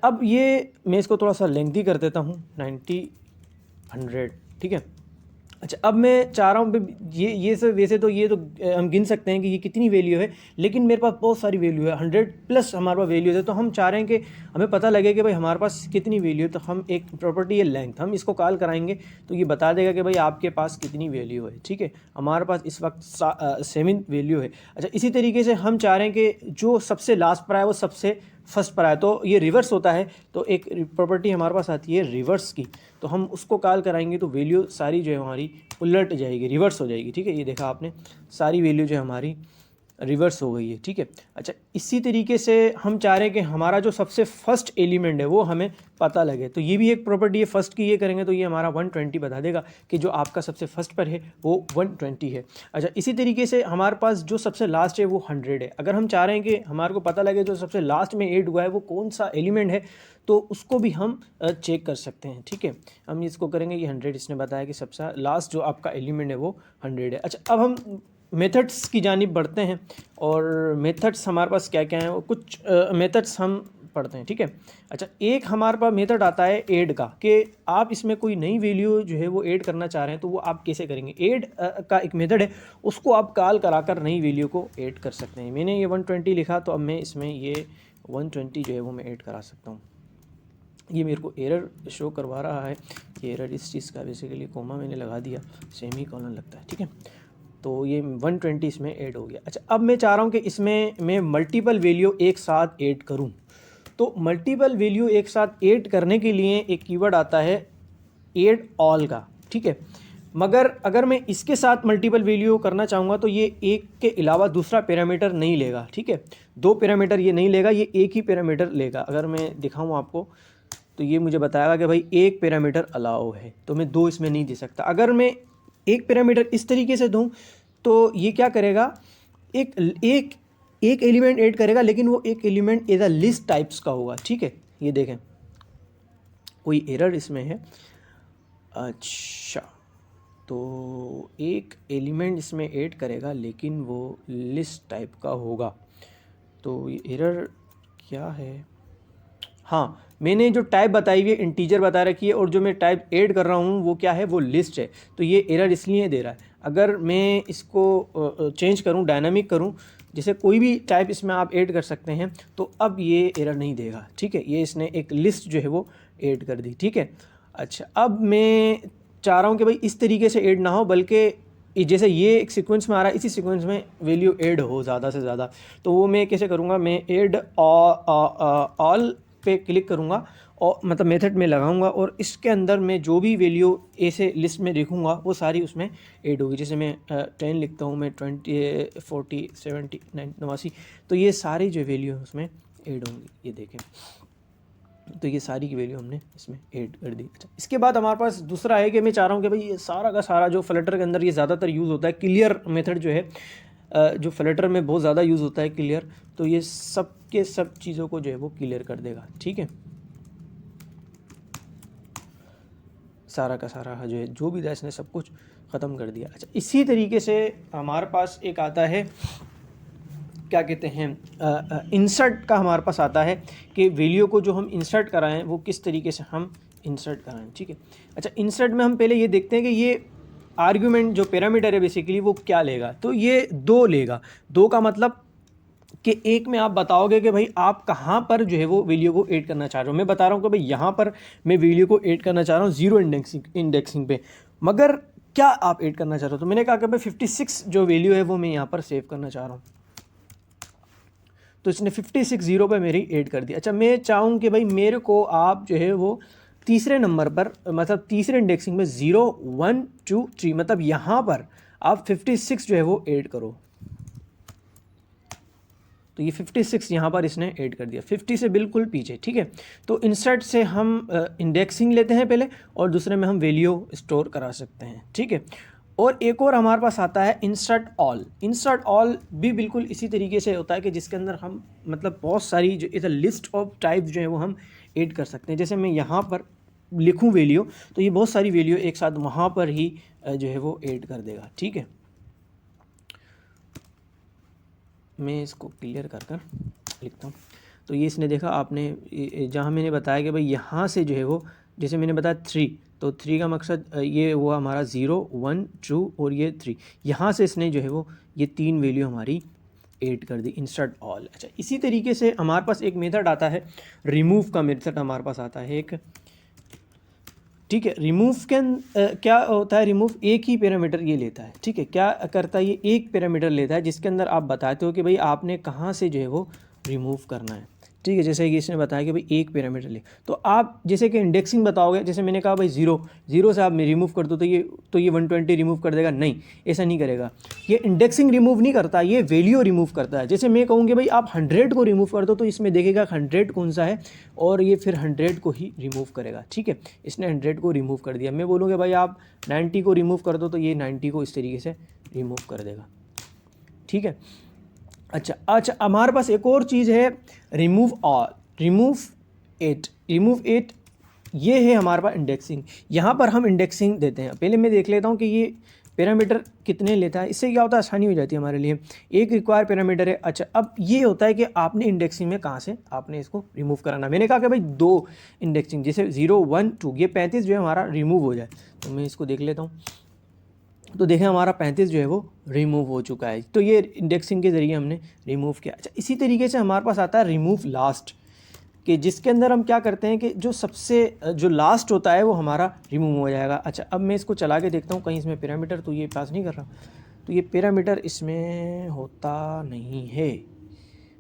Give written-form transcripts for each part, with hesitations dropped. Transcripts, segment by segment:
अब ये मैं इसको थोड़ा सा लेंथी कर देता हूँ, 90 100, ठीक है। अच्छा, अब मैं चाह रहा हूँ ये सब, वैसे तो ये तो हम गिन सकते हैं कि ये कितनी वैल्यू है, लेकिन मेरे पास बहुत सारी वैल्यू है, 100+ हमारे पास वैल्यूज है। तो हम चाह रहे हैं कि हमें पता लगे कि भाई हमारे पास कितनी वैल्यू है। तो हम एक प्रॉपर्टी है लेंथ, हम इसको कॉल कराएंगे तो ये बता देगा कि भाई आपके पास कितनी वैल्यू है, ठीक है। हमारे पास इस वक्त 7 वैल्यू है। अच्छा, इसी तरीके से हम चाह रहे हैं कि जो सबसे लास्ट पर आए वो सबसे फर्स्ट पर आए, तो ये रिवर्स होता है। तो एक प्रॉपर्टी हमारे पास आती है रिवर्स की, तो हम उसको कॉल कराएंगे तो वैल्यू सारी जो है हमारी उलट जाएगी, रिवर्स हो जाएगी, ठीक है। ये देखा आपने, सारी वैल्यू जो है हमारी रिवर्स हो गई है, ठीक है। अच्छा, इसी तरीके से हम चाह रहे हैं कि हमारा जो सबसे फर्स्ट एलिमेंट है वो हमें पता लगे, तो ये भी एक प्रॉपर्टी है फर्स्ट की। ये करेंगे तो ये हमारा 120 बता देगा कि जो आपका सबसे फर्स्ट पर है वो 120 है। अच्छा, इसी तरीके से हमारे पास जो सबसे लास्ट है वो 100 है। अगर हम चाह रहे हैं कि हमारे को पता लगे जो सबसे लास्ट में ऐड हुआ है वो कौन सा एलिमेंट है, तो उसको भी हम चेक कर सकते हैं, ठीक है। हम इसको करेंगे कि 100, इसने बताया कि सबसे लास्ट जो आपका एलिमेंट है वो 100 है। अच्छा, अब हम मेथड्स की जानिब बढ़ते हैं, और मेथड्स हमारे पास क्या क्या हैं वो कुछ मेथड्स हम पढ़ते हैं, ठीक है। अच्छा, एक हमारे पास मेथड आता है ऐड का, कि आप इसमें कोई नई वैल्यू जो है वो ऐड करना चाह रहे हैं, तो वो आप कैसे करेंगे। ऐड का एक मेथड है, उसको आप कॉल कराकर नई वैल्यू को ऐड कर सकते हैं। मैंने ये 120 लिखा, तो अब मैं इसमें ये 120 जो है वो मैं ऐड करा सकता हूँ। ये मेरे को एरर शो करवा रहा है कि एरर इस चीज़ का, बेसिकली कोमा मैंने लगा दिया, सेमी कॉलन लगता है, ठीक है। तो ये 120 इसमें ऐड हो गया। अच्छा, अब मैं चाह रहा हूँ कि इसमें मैं मल्टीपल वैल्यू एक साथ ऐड करूँ। तो मल्टीपल वैल्यू एक साथ ऐड करने के लिए एक कीवर्ड आता है ऐड ऑल का, ठीक है। मगर अगर मैं इसके साथ मल्टीपल वैल्यू करना चाहूँगा तो ये एक के अलावा दूसरा पैरामीटर नहीं लेगा, ठीक है। 2 पैरामीटर ये नहीं लेगा, ये एक ही पैरामीटर लेगा। अगर मैं दिखाऊँ आपको तो ये मुझे बताएगा कि भाई एक पैरामीटर अलाउ है, तो मैं 2 इसमें नहीं दे सकता। अगर मैं एक पैरामीटर इस तरीके से दूं तो ये क्या करेगा, एक एक एक एलिमेंट ऐड करेगा, लेकिन वो एक element as a list types का होगा, ठीक है। ये देखें, कोई एरर इसमें है। अच्छा, तो एक एलिमेंट इसमें ऐड करेगा लेकिन वो लिस्ट टाइप का होगा, तो ये एरर क्या है। हाँ, मैंने जो टाइप बताई हुई है इंटीजर बता रखी है, और जो मैं टाइप ऐड कर रहा हूँ वो क्या है, वो लिस्ट है। तो ये एरर इसलिए दे रहा है। अगर मैं इसको चेंज करूँ, डायनामिक करूँ, जैसे कोई भी टाइप इसमें आप ऐड कर सकते हैं, तो अब ये एरर नहीं देगा, ठीक है। ये इसने एक लिस्ट जो है वो ऐड कर दी, ठीक है। अच्छा, अब मैं चाह रहा हूँ कि भाई इस तरीके से ऐड ना हो, बल्कि जैसे ये एक सीक्वेंस में आ रहा है, इसी सीक्वेंस में वैल्यू ऐड हो ज़्यादा से ज़्यादा। तो वो मैं कैसे करूँगा, मैं ऐड ऑल पे क्लिक करूँगा, और मतलब मेथड में लगाऊंगा, और इसके अंदर मैं जो भी वैल्यू ऐसे लिस्ट में लिखूँगा वो सारी उसमें ऐड होगी। जैसे मैं 10 लिखता हूँ, मैं 20 40 70 89, तो ये सारी जो वैल्यू है उसमें ऐड होंगी। ये देखें, तो ये सारी की वैल्यू हमने इसमें ऐड कर दी। अच्छा, इसके बाद हमारे पास दूसरा है कि मैं चाह रहा हूँ कि भाई ये सारा का सारा जो फ्लटर के अंदर ये ज़्यादातर यूज़ होता है, क्लियर मेथड जो है, जो फ्लटर में बहुत ज़्यादा यूज़ होता है क्लियर, तो ये सब के सब चीज़ों को जो है वो क्लियर कर देगा, ठीक है। सारा का सारा जो है जो भी था इसने सब कुछ ख़त्म कर दिया। अच्छा, इसी तरीके से हमारे पास एक आता है, क्या कहते हैं, इंसर्ट का हमारे पास आता है, कि वैल्यू को जो हम इंसर्ट कराएं वो किस तरीके से हम इंसर्ट कराएं, ठीक है। अच्छा, इंसर्ट में हम पहले ये देखते हैं कि ये आर्ग्यूमेंट जो पैरामीटर है बेसिकली वो क्या लेगा। तो ये 2 लेगा। 2 का मतलब कि एक में आप बताओगे कि भाई आप कहाँ पर जो है वो वैल्यू को ऐड करना चाह रहे हो। मैं बता रहा हूँ कि भाई यहाँ पर मैं वैल्यू को ऐड करना चाह रहा हूँ 0 इंडेक्सिंग पे, मगर क्या आप ऐड करना चाह रहे हो। तो मैंने कहा कि भाई 56 जो वैल्यू है वो मैं यहाँ पर सेव करना चाह रहा हूँ, तो इसने 56 0 पर मेरी ऐड कर दी। अच्छा, मैं चाहूँ कि भाई मेरे को आप जो है वो तीसरे नंबर पर, मतलब तीसरे इंडेक्सिंग में 0 1 2 3, मतलब यहाँ पर आप 56 जो है वो ऐड करो। तो ये 56 यहाँ पर इसने ऐड कर दिया, 50 से बिल्कुल पीछे, ठीक है। तो इंसर्ट से हम इंडेक्सिंग लेते हैं पहले, और दूसरे में हम वैल्यू स्टोर करा सकते हैं, ठीक है। और एक और हमारे पास आता है इंसर्ट ऑल। इंसर्ट ऑल भी बिल्कुल इसी तरीके से होता है कि जिसके अंदर हम मतलब बहुत सारी जो इधर लिस्ट ऑफ टाइप जो है वो हम ऐड कर सकते हैं। जैसे मैं यहाँ पर लिखूँ वैल्यू, तो ये बहुत सारी वैल्यू एक साथ वहाँ पर ही जो है वो ऐड कर देगा, ठीक है। मैं इसको क्लियर कर कर लिखता हूँ। तो ये इसने देखा आपने जहाँ मैंने बताया कि भाई यहाँ से जो है वो, जैसे मैंने बताया 3, तो 3 का मकसद ये हुआ हमारा 0 1 2 और ये 3, यहाँ से इसने जो है वो ये 3 वैल्यू हमारी ऐड कर दी, इंसर्ट ऑल। अच्छा, इसी तरीके से हमारे पास एक मेथड आता है, रिमूव का मेथड हमारे पास आता है एक, ठीक है। रिमूव क्या होता है, रिमूव एक ही पैरामीटर ये लेता है, ठीक है। क्या करता है, ये एक पैरामीटर लेता है जिसके अंदर आप बताते हो कि भाई आपने कहाँ से जो है वो रिमूव करना है, ठीक है। जैसे कि इसने बताया कि भाई एक पैरामीटर ले, तो आप जैसे कि इंडेक्सिंग बताओगे, जैसे मैंने कहा भाई 0 से आप रिमूव कर दो तो ये 120 रिमूव कर देगा, नहीं, ऐसा नहीं करेगा। ये इंडेक्सिंग रिमूव नहीं करता, ये वैल्यू रिमूव करता है। जैसे मैं कहूँगी भाई आप 100 को रिमूव कर दो, तो इसमें देखेगा 100 कौन सा है और ये फिर 100 को ही रिमूव करेगा, ठीक है। इसने 100 को रिमूव कर दिया। मैं बोलूँगा भाई आप 90 को रिमूव कर दो, तो ये 90 को इस तरीके से रिमूव कर देगा, ठीक है। अच्छा, हमारे पास एक और चीज़ है, रिमूव ऑल, रिमूव 8, ये है हमारे पास इंडेक्सिंग। यहाँ पर हम इंडेक्सिंग देते हैं। पहले मैं देख लेता हूँ कि ये पैरामीटर कितने लेता है, इससे क्या होता है, आसानी हो जाती है हमारे लिए। एक रिक्वायर पैरामीटर है। अच्छा, अब ये होता है कि आपने इंडेक्सिंग में कहाँ से आपने इसको रिमूव कराना। मैंने कहा कि भाई 2 इंडेक्सिंग, जैसे 0 1 2, ये 35 जो है हमारा रिमूव हो जाए, तो मैं इसको देख लेता हूँ। तो देखें हमारा 35 जो है वो रिमूव हो चुका है, तो ये इंडेक्सिंग के ज़रिए हमने रिमूव किया। अच्छा, इसी तरीके से हमारे पास आता है रिमूव लास्ट, कि जिसके अंदर हम क्या करते हैं कि जो लास्ट होता है वो हमारा रिमूव हो जाएगा। अच्छा, अब मैं इसको चला के देखता हूँ कहीं इसमें पैरामीटर तो ये पास नहीं कर रहा, तो ये पैरामीटर इसमें होता नहीं है।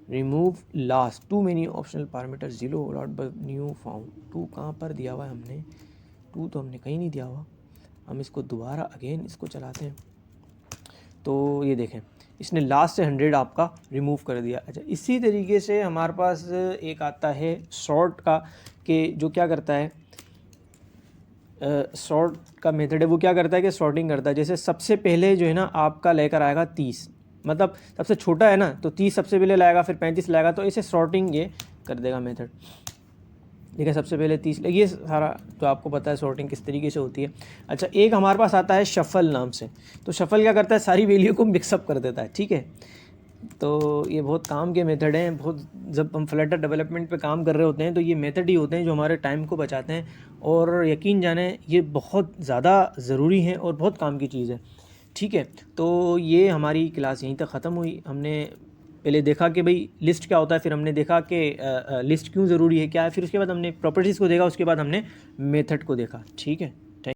Remove last, too many optional parameter 0 dot new found, 2 कहाँ पर दिया हुआ है हमने, 2 तो हमने कहीं नहीं दिया हुआ। हम इसको दोबारा अगेन इसको चलाते हैं, तो ये देखें इसने लास्ट से 100 आपका रिमूव कर दिया। अच्छा, इसी तरीके से हमारे पास एक आता है सॉर्ट का, कि जो क्या करता है, सॉर्ट का मेथड है, वो क्या करता है कि सॉर्टिंग करता है। जैसे सबसे पहले जो है ना आपका लेकर आएगा 30, मतलब सबसे छोटा है ना, तो 30 सबसे पहले लाएगा, फिर 35 लाएगा, तो इसे सॉर्टिंग ये कर देगा मेथड। ठीक है, सबसे पहले 30, ये सारा तो आपको पता है सॉर्टिंग किस तरीके से होती है। अच्छा, एक हमारे पास आता है शफल नाम से, तो शफल क्या करता है, सारी वैल्यू को मिक्सअप कर देता है, ठीक है। तो ये बहुत काम के मेथड हैं, बहुत, जब हम फ्लटर डेवलपमेंट पे काम कर रहे होते हैं तो ये मेथड ही होते हैं जो हमारे टाइम को बचाते हैं, और यकीन जाने ये बहुत ज़्यादा ज़रूरी हैं और बहुत काम की चीज़ है, ठीक है। तो ये हमारी क्लास यहीं तक ख़त्म हुई। हमने पहले देखा कि भाई लिस्ट क्या होता है, फिर हमने देखा कि लिस्ट क्यों ज़रूरी है, क्या है, फिर उसके बाद हमने प्रॉपर्टीज़ को देखा, उसके बाद हमने मेथड को देखा, ठीक है।